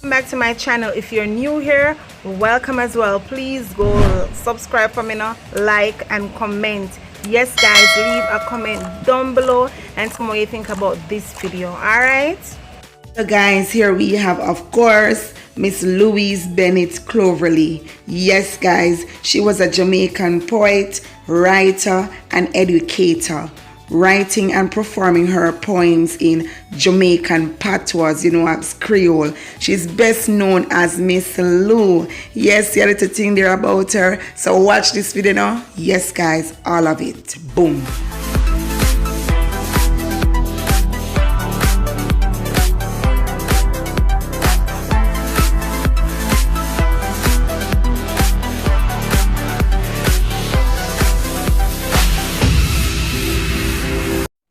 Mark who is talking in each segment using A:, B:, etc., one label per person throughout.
A: Back to my channel. If you're new here, welcome as well. Please go subscribe for me now, like and comment. Yes guys, leave a comment down below and tell me what you think about this video. All right, so guys, here we have, of course, Miss Louise Bennett Cloverly. Yes guys, she was a Jamaican poet, writer and educator, writing and performing her poems in Jamaican Patois, you know, as Creole. She's best known as Miss Lou. Yes, you have a little thing there about her. So watch this video now. Yes guys, all of it. Boom.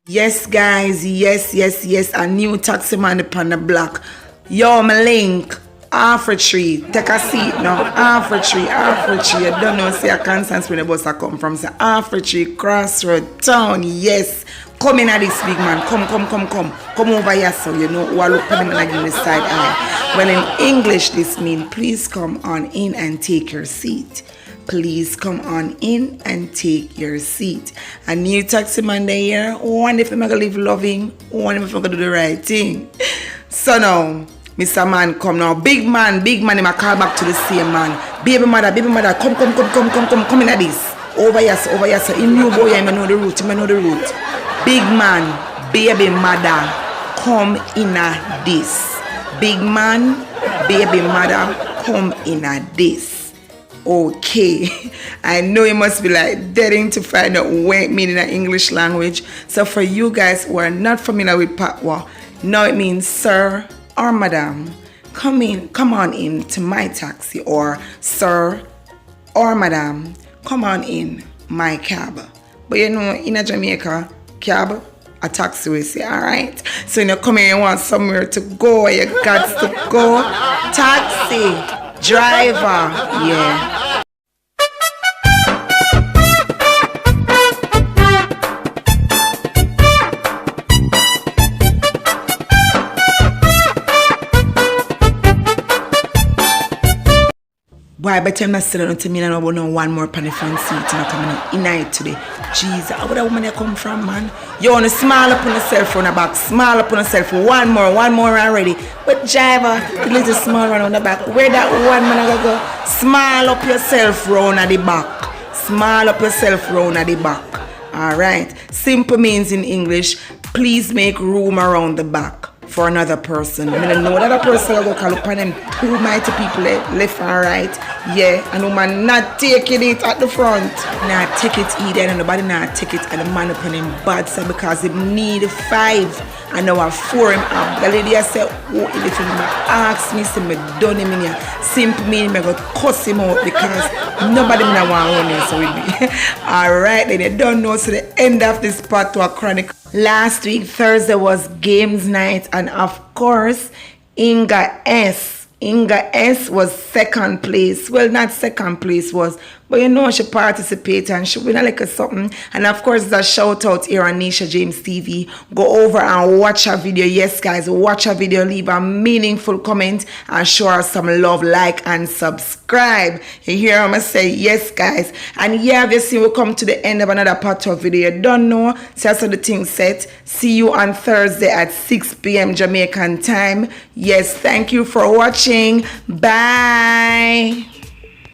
A: Yes guys, yes, a new taxi man upon the block. Yo, my link, half a tree, take a seat now, half a tree, you don't know, see a Constance where the bus I come from, say half a tree, crossroad, town, yes. Come in at this big man, come over here so you know who I look at him and I give me side eye. Well, in English this means please come on in and take your seat. Please come on in and take your seat. A new taxi man there. Wonder if I'm gonna live loving. Wonder if I'm gonna do the right thing. So now, Mr. Man, come now. Big man, him a call back to the same man. Baby mother, come in at this. Over here, so in new boy, I know the route, Big man, baby mother, come in at this. Big man, baby mother, come in at this. Okay, I know you must be like daring to find out what it means in the English language. So for you guys who are not familiar with Patwah, now it means sir or madam, come on in to my taxi, or sir or madam, come on in my cab. But you know, in a Jamaica, cab, a taxi we say, alright? So you come here, you want somewhere to go, you got to go. Taxi driver, yeah. Boy, I bet I'm not selling it to me and I want no one more on the front seat and coming in night today. Jesus, how would that woman there come from, man? You want to smile up on yourself on the back, smile up on yourself, one more already. But driver, the little small one on the back, where that one man gonna go? Smile up yourself round at the back. Smile up yourself round at the back. Alright. Simple means in English, please make room around the back for another person. I mean, know that a person will go call upon them two mighty people left and right. Yeah, and woman not taking it at the front. Not take it either, and nobody not take it, and the man upon him bad side because he need 5. And now 4 him up. The lady I said, oh, if you ask me, say me done him in here. Simple meaning me go cuss him out because nobody me want to run here so with me. Alright, then you don't know, so the end of this Patwah chronicle. Last week, Thursday, was games night, and of course, Inga S was second place. Well, not second place was, but you know she participated and she win a little something. And of course, the shout out here on Nisha James TV. Go over and watch her video. Yes, guys, watch her video. Leave a meaningful comment and show her some love, like and subscribe. You hear I'm gonna say yes, guys. And yeah, obviously we come to the end of another Patwah video. You don't know, so that's how the thing set. See you on Thursday at 6 p.m. Jamaican time. Yes, thank you for watching. Bye.